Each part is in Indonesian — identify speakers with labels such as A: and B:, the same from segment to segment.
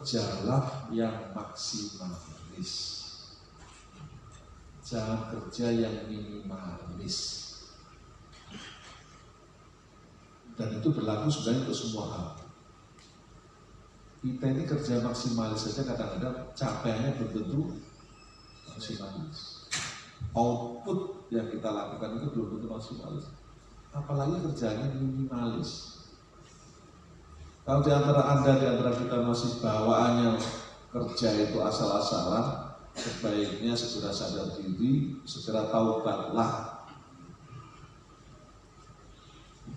A: kerjalah yang maksimalis, jangan kerja yang minimalis. Dan itu berlaku sebenarnya untuk semua hal. Kita ini kerja maksimalis saja kadang-kadang capeknya belum tentu maksimalis. Output yang kita lakukan itu belum tentu maksimalis. Apalagi kerjanya minimalis. Kalau di antara kita masih bawaannya kerja itu asal-asalan, sebaiknya segera sadar diri, segera taubatlah.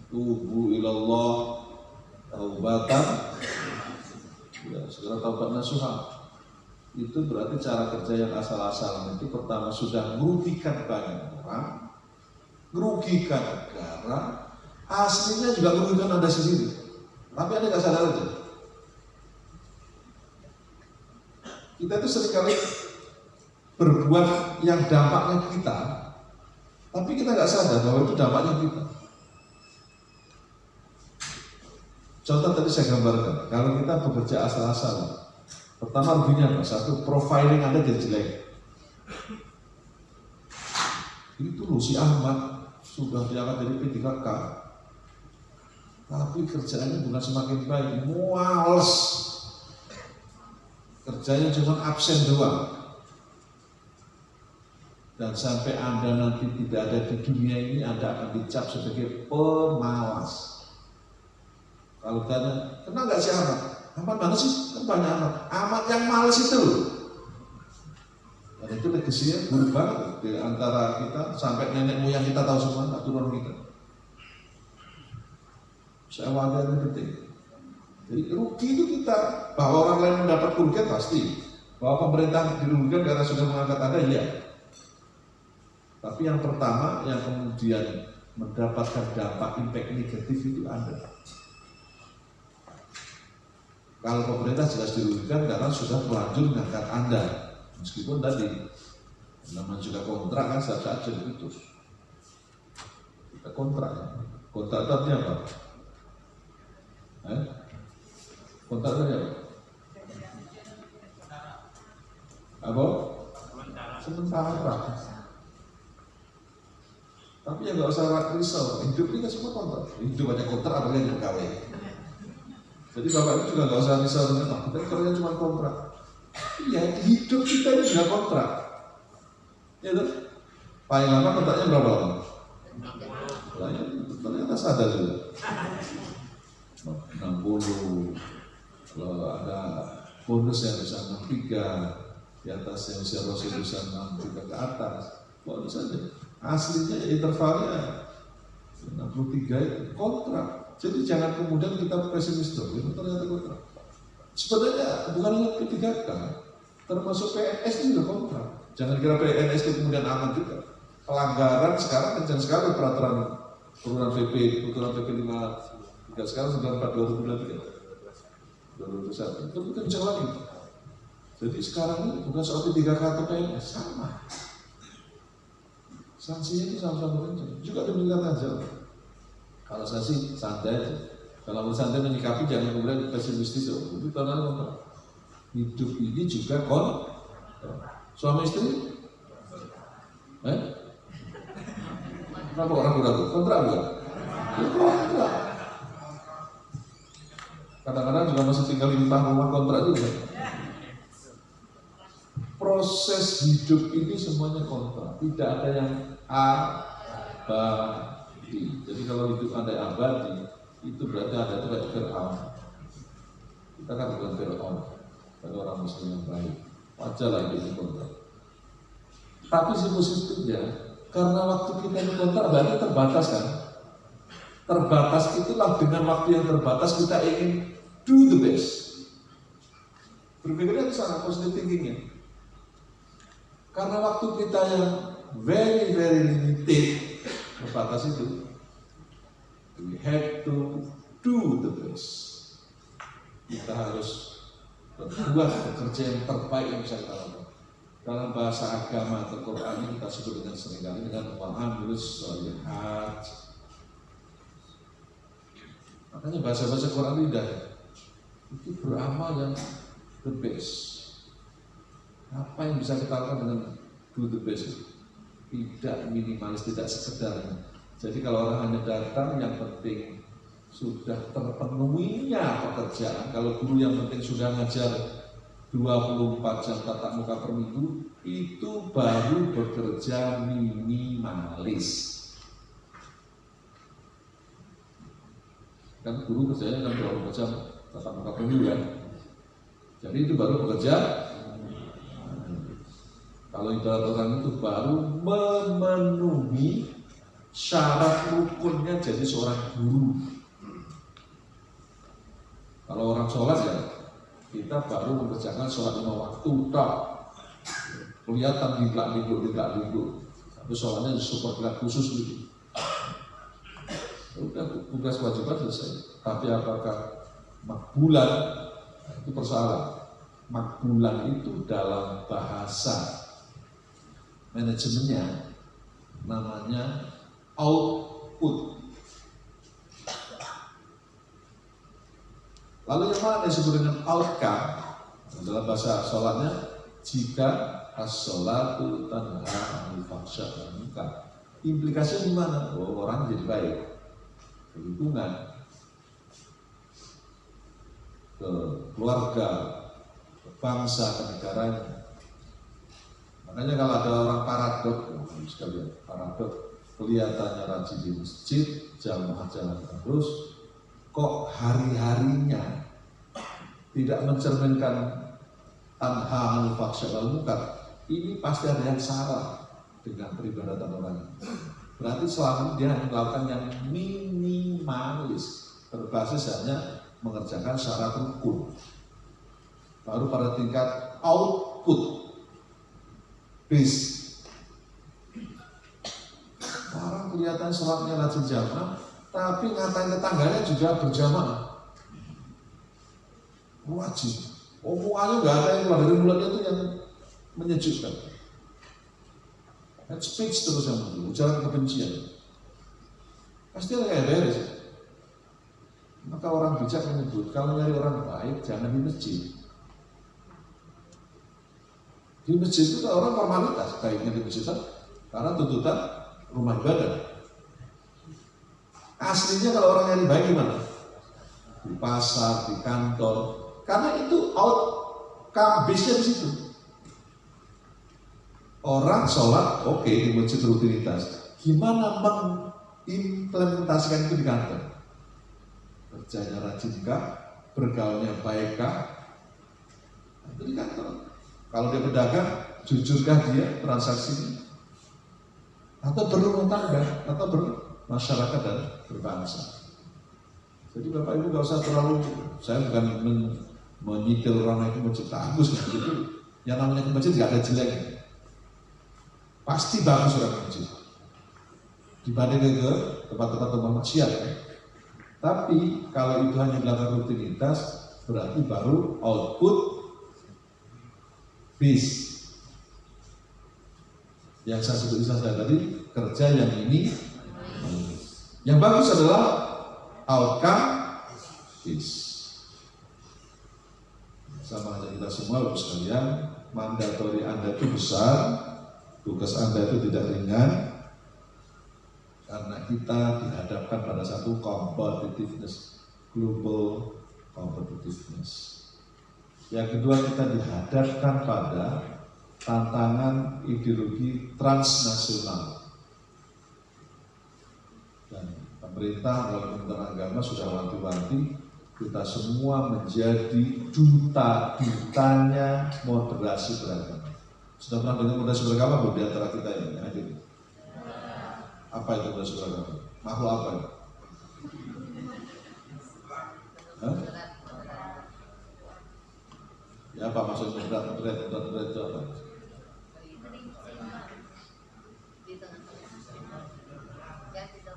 A: Tubu ilallah taubatan, ya, segera taubat nasuha. Itu berarti cara kerja yang asal-asalan itu pertama sudah merugikan banyak orang, merugikan negara, aslinya juga merugikan Anda sendiri. Tapi Anda nggak sadar aja. Kita itu seringkali berbuat yang dampaknya kita, tapi kita nggak sadar bahwa itu dampaknya kita. Contoh tadi saya gambarkan, kalau kita bekerja asal-asalan, pertama ruginya apa? Satu, profiling Anda jadi jelek. Itu loh si Ahmad sudah diangkat dari P3K, tapi kerjaannya bukan semakin baik, muales. Kerjanya cuma absen doang. Dan sampai Anda nanti tidak ada di dunia ini, Anda akan dicap sebagai pemalas. Kalau tanya, kenal nggak si Ahmad? Ahmad mana sih? Kan banyak Ahmad. Ahmad yang males itu. Dan itu legasinya buruk banget di antara kita, sampai nenek moyang kita tahu semua, aturan kita. Saya wajar penting. Jadi rugi itu kita, bahwa orang lain mendapat kerugian pasti, bahwa pemerintah dirugikan karena sudah mengangkat Anda, iya. Tapi yang pertama yang kemudian mendapatkan dampak impact negatif itu Anda. Kalau pemerintah jelas dirugikan karena sudah terlanjur mengangkat Anda, meskipun tadi namanya juga kontrak kan saja diputus. Kita kontrak, kontrak itu artinya apa? Kontraknya apa? Apa? Sementara. Tapi ya nggak usah risau. Hidup ini kan semua kontrak. Hidup banyak kontrak, apalagi yang berkawin. Jadi bapak itu juga nggak usah risau dengan kita kerja cuma kontrak. Iya, hidup kita ini juga kontrak. Ya tuh. Paling lama kontraknya berapa lama? Ternyata sadar juga. 60, kalau ada bonus yang bisa 63, di atas yang bisa Rosi bisa 63 ke atas, bonus saja. Aslinya intervalnya 63 itu kontrak. Jadi jangan kemudian kita pesimis terus, itu ternyata kontrak. Sebenarnya bukan hanya P3K, termasuk PNS itu juga kontrak. Jangan kira PNS itu kemudian aman juga. Pelanggaran sekarang kencang sekali peraturan turunan PP 5. Sekarang 94 2023 itu kencang lagi. Jadi sekarang ini bukan soal P3K atau PNS, sama. Sanksinya itu sama-sama kencang. Juga demikian saja. Kalau sanksi santai, kalau santai menyikapi jangan kemudian pesimistis. Itu karena hidup ini juga suami istri. Kenapa orang ragu? Kontrak juga. Kontrak. Kadang-kadang juga masih tinggal di rumah kontrak juga. Proses hidup ini semuanya kontrak, tidak ada yang abadi. Jadi kalau hidup Anda abadi, itu berarti Anda itu kayak Fir'aun. Kita kan bukan Fir'aun, tapi orang Muslim yang baik. Wajarlah hidup ini kontrak. Tapi si positifnya, karena waktu kita ini kontrak berarti terbatas kan? Terbatas itulah dengan waktu yang terbatas kita ingin do the best. Berpikirnya ke sana, positive thinkingnya. Karena waktu kita yang very limited, terbatas itu, we have to do the best. Kita harus berbuat bekerja yang terbaik yang bisa kita lakukan. Dalam bahasa agama atau Quran ini kita sebut dengan seringkali dengan wa'amilus sholihat. Makanya bahasa-bahasa Quran indah. Itu beramal yang the best. Apa yang bisa kita lakukan dengan do the best? Tidak minimalis, tidak sekedar. Jadi kalau orang hanya datang, yang penting sudah terpenuhinya pekerjaan. Kalau guru yang penting sudah ngajar 24 jam tatap muka per minggu, itu baru bekerja minimalis. Kan guru kerjanya kan 24 jam tatap muka per minggu kan. Jadi itu baru bekerja. Kalau ibarat orang itu baru memenuhi syarat rukunnya jadi seorang guru. Kalau orang sholat ya, kita baru mengerjakan sholat 5 waktu, tak kelihatan diglak-gliguk. Tapi sholatnya super gerak khusus gitu. Udah tugas kewajiban selesai. Tapi apakah makbulan? Itu persoalan. Makbulan itu dalam bahasa manajemennya namanya output. Lalu yang mana disebut dengan outcome? Dalam bahasa sholatnya, jika as-sholatu tanha 'anil fahsya'i wal munkar. Implikasinya di mana? Oh, orang jadi baik. Ke lingkungan, ke keluarga, ke bangsa, ke negaranya. Makanya kalau ada orang paradok, sekalian paradok, kelihatannya rajin di masjid, jamaah jalan terus, kok hari-harinya tidak mencerminkan tanha 'anil fahsya'i wal munkar, ini pasti ada yang salah dengan peribadatan orang. Berarti selama dia hanya melakukan yang minimalis, berbasis hanya mengerjakan syarat rukun. Baru pada tingkat output base. Orang kelihatan sholatnya rajin jamaah, tapi ngatain tetangganya juga berjamaah. Wajib. Omongannya nggak ada yang keluar dari mulutnya itu yang menyejukkan. Head speech terus yang muncul, ujaran kebencian. Pasti ada kayak beres. Maka orang bijak menyebut, kalau nyari orang baik jangan di masjid. Di masjid itu orang formalitas, baiknya di masjid karena tuntutan rumah ibadah. Aslinya kalau orang nyari baik gimana? Di pasar, di kantor, karena itu outcome base-nya di situ. Orang sholat, oke, di masjid rutinitas. Gimana mengimplementasikan itu di kantor? Kerjanya rajinkah? Bergaulnya baikkah? Itu di kantor. Kalau dia pedagang, jujurkah dia transaksinya? Atau berumah tangga? Atau bermasyarakat dan berbangsa? Jadi Bapak Ibu gak usah terlalu, saya bukan menyitil orang itu masjid bagus gitu. Yang namanya ke masjid gak ada jeleknya. Pasti bagus orang masjid dibanding ke tempat-tempat rumah maksiat. Tapi kalau itu hanya dilakukan rutinitas, berarti baru output base. Yang saya sebut saya tadi, kerja yang ini. Yang bagus adalah outcome base. Sama aja kita semua Bapak sekalian, mandatori Anda itu besar. Tugas Anda itu tidak ringan karena kita dihadapkan pada satu competitiveness, global competitiveness. Yang kedua, kita dihadapkan pada tantangan ideologi transnasional. Dan pemerintah melalui Kementerian Agama sudah wanti-wanti kita semua menjadi duta-dutanya moderasi beragama. Sudah pernah dengar moderasi beragama belum di antara kita ini? Hadir. Apa itu moderasi beragama? Makhluk apa itu? Hah? Ya apa maksudnya berat itu apa?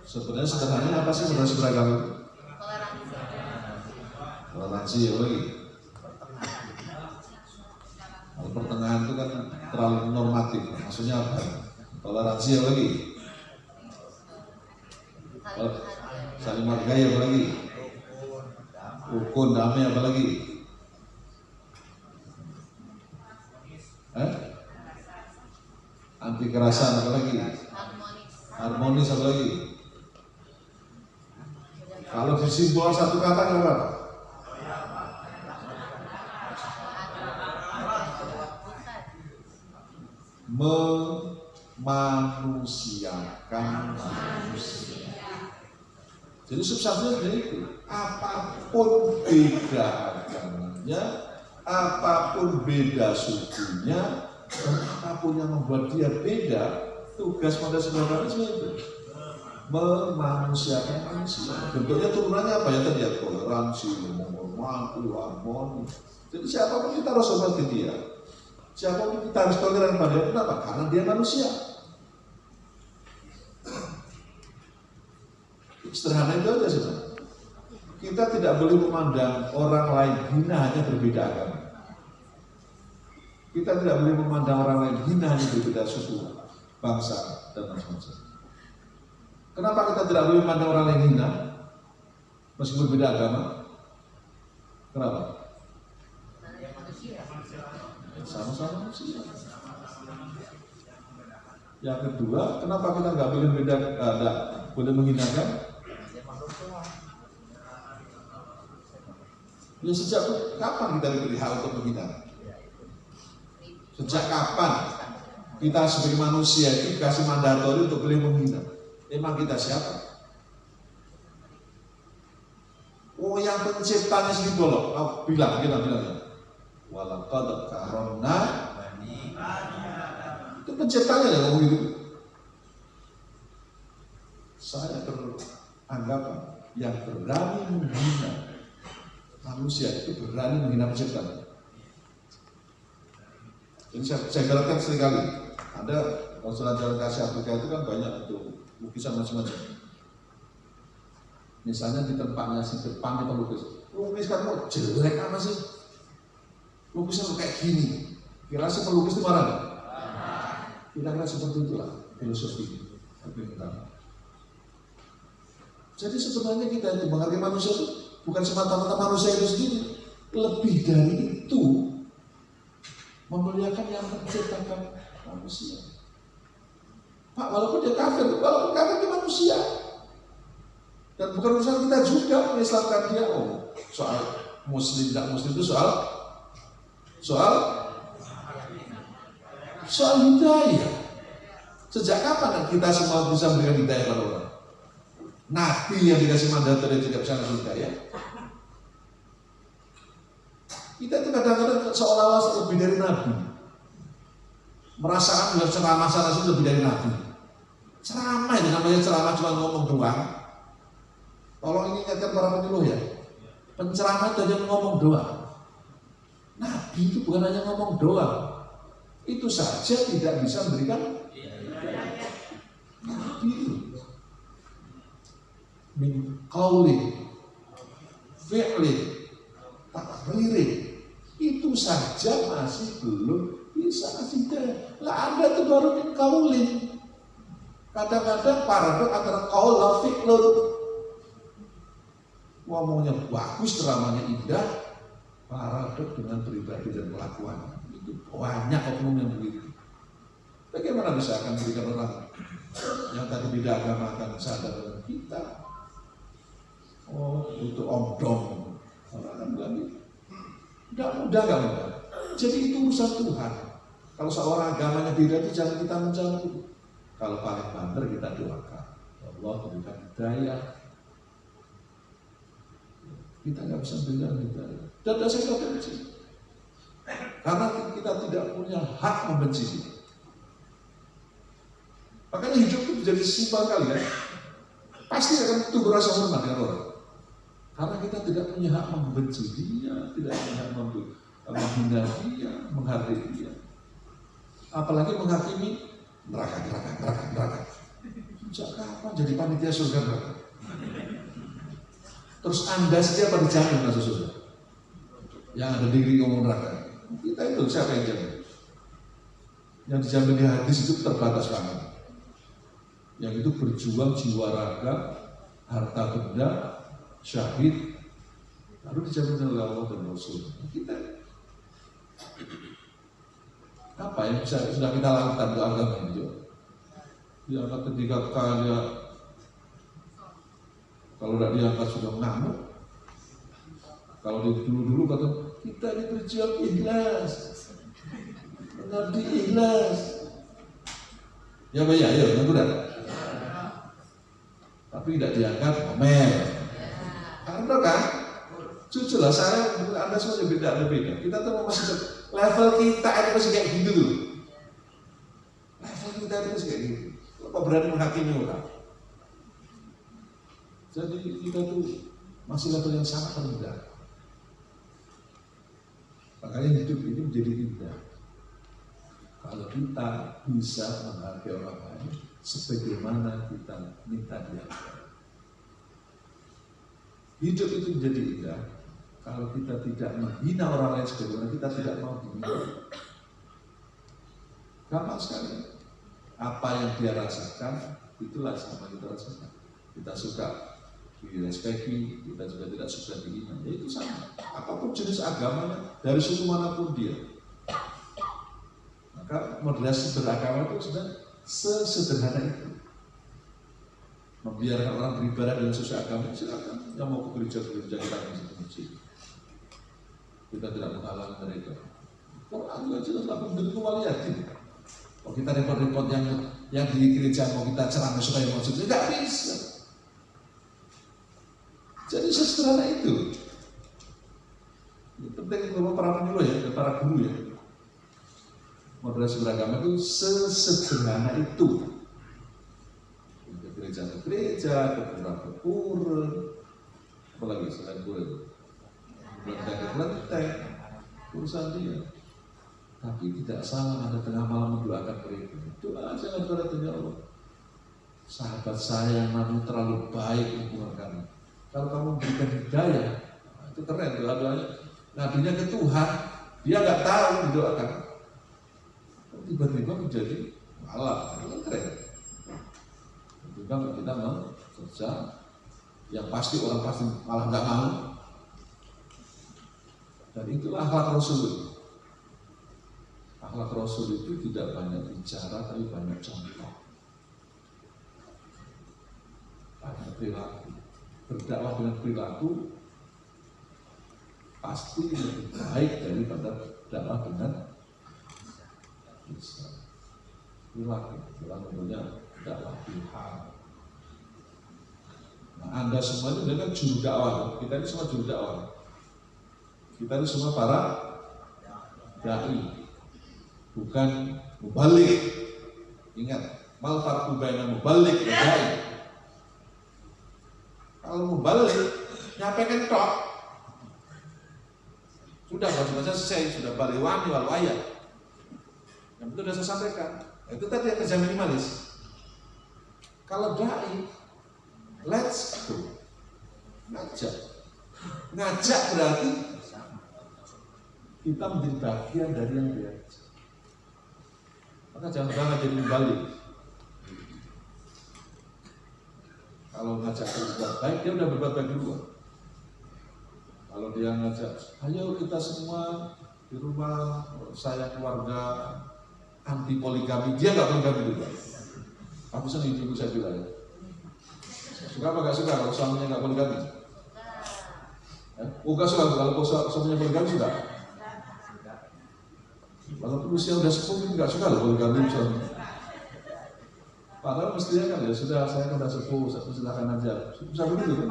A: Sebenarnya sederhananya apa sih moderasi beragama? Toleransi ya lagi. Kalau pertengahan itu kan terlalu normatif, maksudnya apa? Toleransi ya lagi. Saling menghargai apa lagi? Rukun, damai apa lagi? Anti kekerasan apa lagi? Harmonis apa lagi? Kalau disimpul satu kata apa? Memanusiakan manusia. Jadi substansinya seperti itu. Apapun beda agamanya, apapun beda sukunya, apapun yang membuat dia beda, tugas pada sebenarnya itu memanusiakan manusia. Bentuknya turunannya apa ya tadi ya? Toleransi, menghormati, harmoni. Jadi siapapun kita harus hormati dia. Siapapun kita harus toleran pada dia. Kenapa? Karena dia manusia. Sederhana itu aja sebenarnya. Kita tidak boleh memandang orang lain hina hanya berbeda agama. Kita tidak boleh memandang orang lain hina hanya berbeda suku, bangsa, dan macam-macam. Kenapa kita tidak boleh memandang orang lain hina meskipun berbeda agama? Kenapa? Sama-sama manusia. Yang kedua, kenapa kita nggak boleh beda, boleh menghinakan? Ya sejak kapan kita diberi hak untuk menghina? Sejak kapan kita sebagai manusia itu dikasih mandatori untuk boleh menghina? Emang kita siapa? Oh yang penciptanya sendiri bolong, bilang. Walaqad karomna itu penciptanya ya ngomong gitu. Saya beranggapan yang berani menghina manusia itu berani menghina penciptanya. Jadi saya galatkan seringkali. Ada kalau jalan-jalan ke Asia Afrika itu kan banyak untuk lukisan macam-macam. Misalnya di tempatnya si Jepang itu lukis kamu jelek apa sih? Lukisan kayak gini. Kira si pelukis itu marah nggak? Kira-kira seperti itulah filosofi pemerintahan. Jadi sebenarnya kita itu menghargai manusia itu bukan semata-mata manusia itu sendiri, lebih dari itu memuliakan yang menciptakan manusia. Pak, walaupun dia kafir dia manusia. Dan bukan urusan kita juga mengislamkan dia. Oh, soal muslim tidak muslim itu soal hidayah. Sejak kapan kita semua bisa memberikan hidayah kepada orang? Nabi yang dikasih mandat dari tidak bisa ngasih hidayah. Kita itu kadang-kadang seolah-olah lebih dari Nabi. Merasakan dengan ceramah sana sini lebih dari Nabi. Ceramah itu namanya ceramah cuma ngomong doang. Tolong ini ingatkan para penyuluh ya. Penceramah itu hanya ngomong doang. Nabi itu bukan hanya ngomong doang. Itu saja tidak bisa memberikan Nabi itu. Min qauli fi'li takririn itu saja masih belum bisa kasih hidayah. Lah Anda itu baru min qaulin. Kadang-kadang paradok antara qaul dan fi'lun. Ngomongnya bagus, ceramahnya indah, paradok dengan pribadi dan kelakuan. Itu banyak oknum yang begitu. Bagaimana bisa akan memberikan orang yang tadi beda agama akan sadar dengan kita? Oh, itu omdong. Orang kan bilang gitu. Tidak mudah. Jadi itu urusan Tuhan. Kalau seorang agamanya beda itu jangan kita mencampur. Kalau paling banter kita doakan. Allah berikan hidayah. Kita nggak bisa berikan hidayah. Dan saya nggak benci. Karena kita tidak punya hak membenci dia. Makanya hidup itu menjadi simpel kali ya. Pasti akan tumbuh rasa hormat dengan orang. Karena kita tidak punya hak membenci dia, tidak punya hak menghina dia, menghargai dia. Apalagi menghakimi neraka. Sejak kapan jadi panitia surga neraka? Terus Anda siapa dijamin masuk surga? Yang ada degree ngomong neraka. Kita itu siapa yang jamin? Yang dijamin di hadis itu terbatas banget. Yang itu berjuang jiwa raga, harta benda, syahid, lalu dijamin oleh Allah dan Rasul. Kita Apa yang sudah kita lakukan untuk agama ini? Diangkat ketika kaya, kalau tidak diangkat sudah ngamuk. Kalau dulu kata kita ini berjuang ikhlas, mengabdi ikhlas. Ya Pak ya, benar. Tapi tidak diangkat Omer. Karena kan, jujur lah saya, Anda semua beda. Kita tuh masih level kita itu masih kayak gitu dulu. Level kita itu masih kayak gitu. Apa berani menghakimi orang? Jadi kita tuh masih level yang sangat rendah. Makanya hidup ini menjadi indah. Kalau kita bisa menghargai orang lain sebagaimana kita minta dihargai. Hidup itu menjadi indah kalau kita tidak menghina orang lain sebagaimana kita tidak mau dihina. Gampang sekali. Apa yang dia rasakan, itulah sama kita rasakan. Kita suka direspeki, kita juga tidak suka dihina. Ya itu sama. Apapun jenis agamanya, dari suku manapun dia. Maka moderasi beragama itu sudah sesederhana itu. Membiarkan orang beribadah dengan sesuai agama, silakan. Yang mau ke gereja kita masuk ke masjid. Kita tidak menghalangi mereka. Quran juga jelas lah, bentuk waliyatin. Kalau kita repot-repot yang di gereja mau kita ceramah supaya masuk, tidak bisa. Jadi sesederhana itu. Ini penting untuk para penyuluh ya, para guru ya. Moderasi beragama itu sesederhana itu. Ke gereja, ke pura, apalagi selain pura itu. Kelenteng, urusan dia. Tapi tidak salah ada tengah malam mendoakan mereka. Doa aja kepada Allah. Sahabat saya yang namun terlalu baik hubungan kami. Kalau kamu memberikan hidayah, itu keren doa-doanya. Nabinya ke Tuhan, dia nggak tahu mendoakan. Tiba-tiba menjadi malah, itu keren. Tiba-tiba kita mau kerja, yang pasti orang pasti malah nggak mau. Dan itulah akhlak Rasul. Akhlak Rasul itu tidak banyak bicara, tapi banyak contoh. Banyak perilaku. Berdakwah dengan perilaku pasti lebih baik daripada dakwah dengan perilaku. Perilaku punya dakwah Tuhan. Nah, Anda semua itu kan juru dakwah. Kita ini semua juru dakwah. Kita ini semua para dai. Bukan mubalik. Ingat, mal farqu baina mubalik dan dai. Kalau mubalik, nyampaikan tok. Sudah baca selesai, sudah balik wani wal ayat. Yang itu sudah saya sampaikan. Itu tadi yang kerja minimalis. Kalau dai, let's go. Ngajak berarti kita menjadi bagian dari yang diajak. Maka jangan jadi mubalik. Kalau ngajak berbuat baik, dia udah berbuat baik duluan. Kalau dia ngajak, ayo kita semua di rumah, saya keluarga anti poligami, dia nggak poligami duluan. Aku senang ibu saya bilang ya. Suka apa nggak suka kalau suaminya nggak poligami? Nggak suka kalau suaminya poligami suka. Walaupun usia udah sepuh nggak suka loh poligami suami. Padahal mestinya kan ya sudah, saya kan udah sepuh, silakan aja. Bisa begitu kan?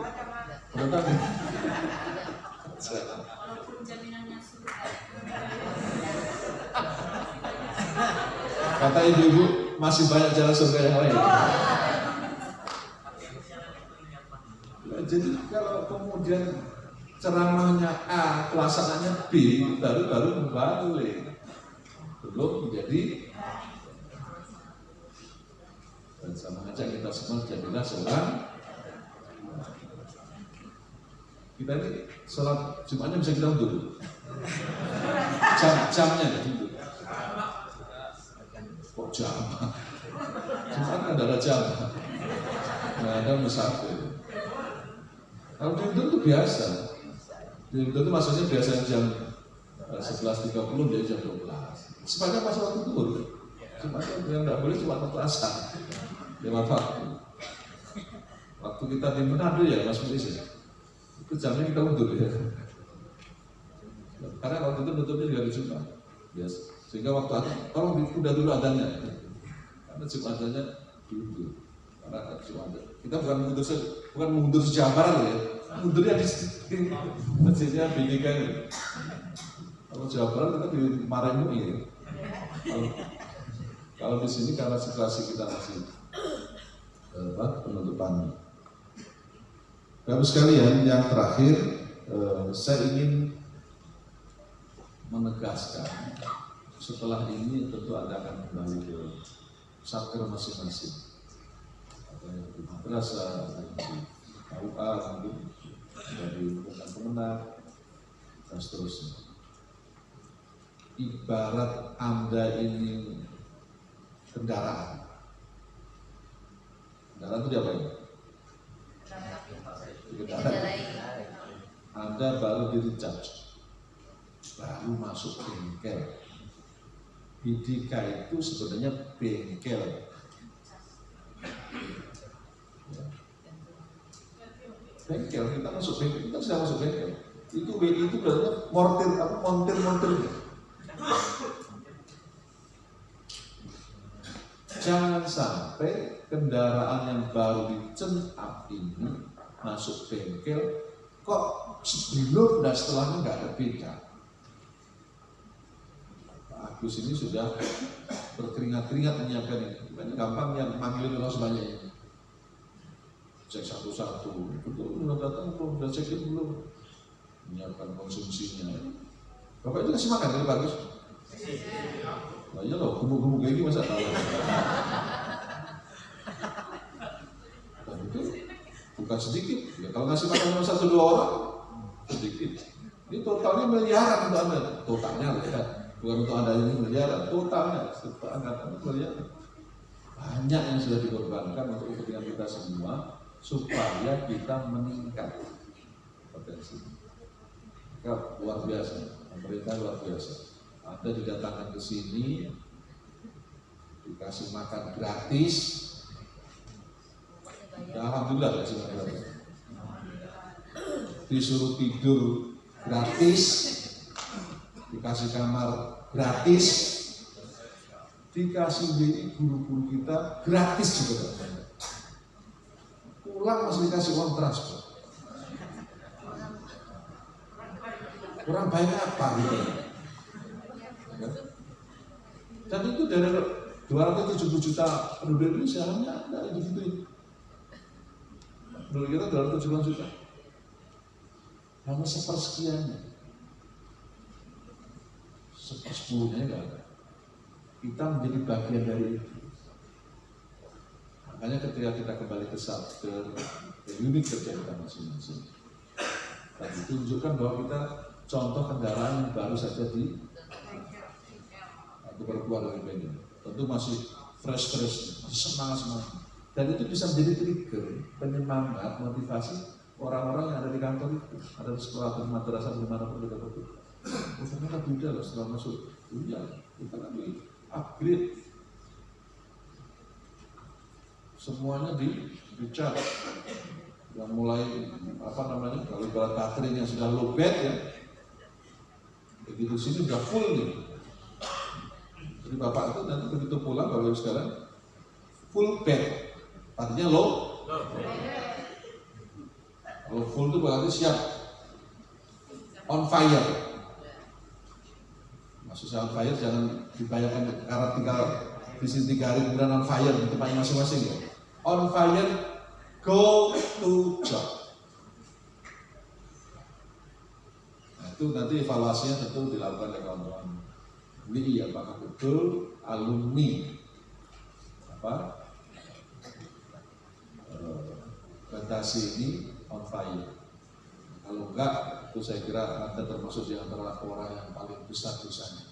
A: Udah tahu.
B: Walaupun jaminannya surga.
A: Kata ibu-ibu masih banyak jalan surga yang lain. Jadi kalau kemudian ceramahnya A, pelaksanaannya B, baru membalik. Belum menjadi. Dan sama aja kita semua jadilah seorang. Kita ini sholat Jumatnya bisa kita undur. Jamnya gitu. Kok jam? Jumat kan ada jam. Nggak ada musafir. Kalau diundur itu biasa. Diundur itu maksudnya biasa jam 11.30 dia jam 12. Sepanjang masa waktu zuhur. Cuma yang nggak boleh cuma waktu asar. Lewat waktu. Waktu kita di Manado ya Mas Mulis ya. Itu jamnya kita undur ya. Karena waktu itu nutupnya juga di Jumat. Biasa. Sehingga waktu itu tolong ditunda dulu adanya. Karena Jumatannya diundur. Karena Jumat. Kita bukan mundur sejauh barat ya. Mundurnya di masjidnya BGK ini. Kalau Jawa Barat kita dimarahin MUI ya. Kalau di sini karena situasi kita masih penutupan. Bapak sekalian, yang terakhir saya ingin menegaskan setelah ini tentu Anda akan kembali ke satker masing-masing. Ada yang di madrasah, ada yang di KUA, mungkin dari pemenang dan seterusnya. Ibarat Anda ini kendaraan. Kendaraan itu diapain? Anda baru di recharge, baru masuk bengkel. BDK itu sebenarnya bengkel. Ya. Bengkel, kita masuk bengkel, kita sudah masuk bengkel. Itu WI itu berarti montir. Jangan sampai kendaraan yang baru di-check-up ini masuk bengkel, kok sebelum dan setelahnya nggak ada beda. Pak Agus ini sudah berkeringat-keringat menyiapkan ini. Bukan gampang yang manggilin orang sebanyak ini. Cek satu-satu, betul belum datang, belum udah cekin belum, menyiapkan konsumsinya. Bapak itu kasih makan kan Pak Agus? Nah iya loh, gumuk-gumuk kayak gini masa tahu. Dan itu bukan sedikit, ya, kalau ngasih makan cuma 1-2 orang, sedikit. Ini totalnya miliaran untuk Anda, totalnya ya. Bukan untuk Anda ini miliaran, totalnya, angkatan miliaran. Banyak yang sudah dikorbankan untuk kepentingan kita semua, supaya kita meningkat potensi. Maka luar biasa, pemerintah luar biasa. Anda didatangkan ke sini, dikasih makan gratis, ya, alhamdulillah dikasih makan gratis. Disuruh tidur gratis, dikasih kamar gratis, dikasih WI guru-guru kita gratis juga. Pulang masih dikasih uang transport. Kurang baik apa gitu? Dan itu dari 270 juta penduduk Indonesia hanya ada gitu. Penduduk kita 270 juta. Hanya sepersekiannya. 1/10-nya enggak ada. Kita menjadi bagian dari itu. Makanya ketika kita kembali ke satker, ke unit kerja kita masing-masing, dan ditunjukkan bahwa kita contoh kendaraan yang baru saja di baru keluar dari bengkel, tentu masih fresh, masih semangat. Dan itu bisa menjadi trigger, penyemangat, motivasi orang-orang yang ada di kantor itu, ada di sekolah atau di madrasah dimanapun kita berada. Ternyata beda loh setelah masuk. Iya, kita lagi upgrade. Semuanya di-charge. Yang mulai kalau ibarat baterai yang sudah low bed ya, begitu sini sudah full nih. Jadi Bapak itu nanti begitu pulang, Bapak Ibu sekalian, full bed, artinya low. Kalau full itu berarti siap, on fire. Maksudnya on fire jangan dibayangkan karena tinggal di sini 3 hari kemudian on fire di tempatnya masing-masing ya. On fire, go to job. Nah, itu nanti evaluasinya tentu dilakukan oleh kawan-kawan WI, apakah betul alumni orientasi ini on fire. Kalau enggak, itu saya kira Anda termasuk di antara orang yang paling besar dosanya.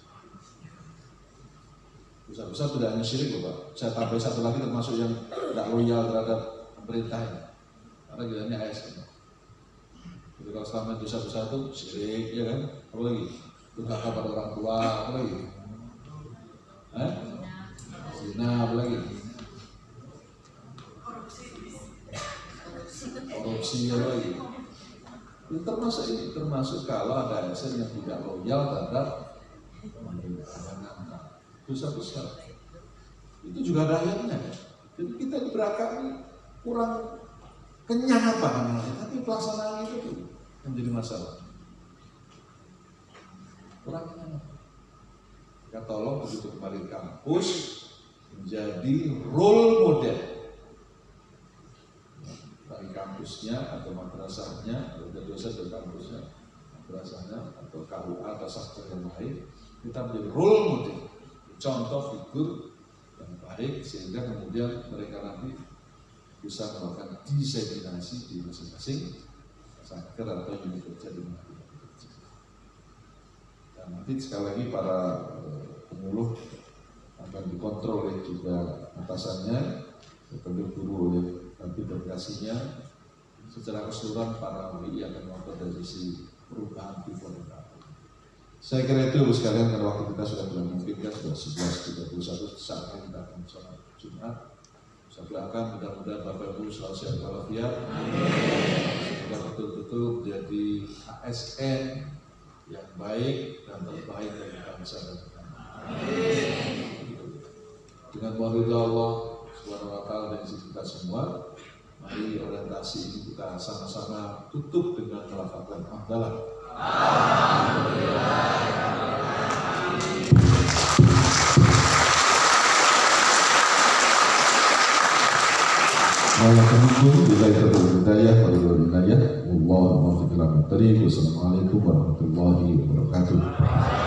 A: Besar-besar tidak hanya syirik loh Pak. Saya tambah satu lagi termasuk yang tidak loyal terhadap pemerintah ini. Karena kita ini ASN. Jadi kalau selama dosa besar itu syirik, ya kan? Apa lagi? durhaka pada orang tua, apa lagi? Zina, apa lagi? Korupsi, apa lagi? Itu termasuk ini, termasuk kalau ada ASN yang tidak loyal terhadap amanah, dosa besar. Itu juga ada ayatnya. Jadi kita di Braka ini kurang kenyang apa namanya, tapi pelaksanaan itu tuh yang jadi masalah. Kurang kenyang. Kita tolong begitu kembali ke kampus menjadi role model bagi kampusnya atau madrasahnya, atau dosen dari kampusnya, madrasahnya atau KUA atau sektor yang lain, kita menjadi role model, contoh figur yang baik sehingga kemudian mereka nanti bisa melakukan diseminasi di masing-masing satker atau unit kerja di mana. Dan nanti sekali lagi para penguluh akan dikontrol oleh juga atasannya, diburu oleh nanti delegasinya. Secara keseluruhan para WI akan melakukan dari sisi perubahan pivotal. Saya kira itu sekalian, karena waktu kita sudah tidak memungkinkan, sudah 11.31 saatnya kita akan sholat Jumat. Saya doakan mudah-mudahan Bapak Ibu selalu sehat walafiat, semoga betul-betul menjadi ASN yang baik dan terbaik bagi bangsa dan negara. Dengan mohon ridha Allah Subhanahu wa Ta'ala dan isi kita semua, mari orientasi ini kita sama-sama tutup dengan melafazkan hamdalah. Assalamualaikum warahmatullahi wabarakatuh.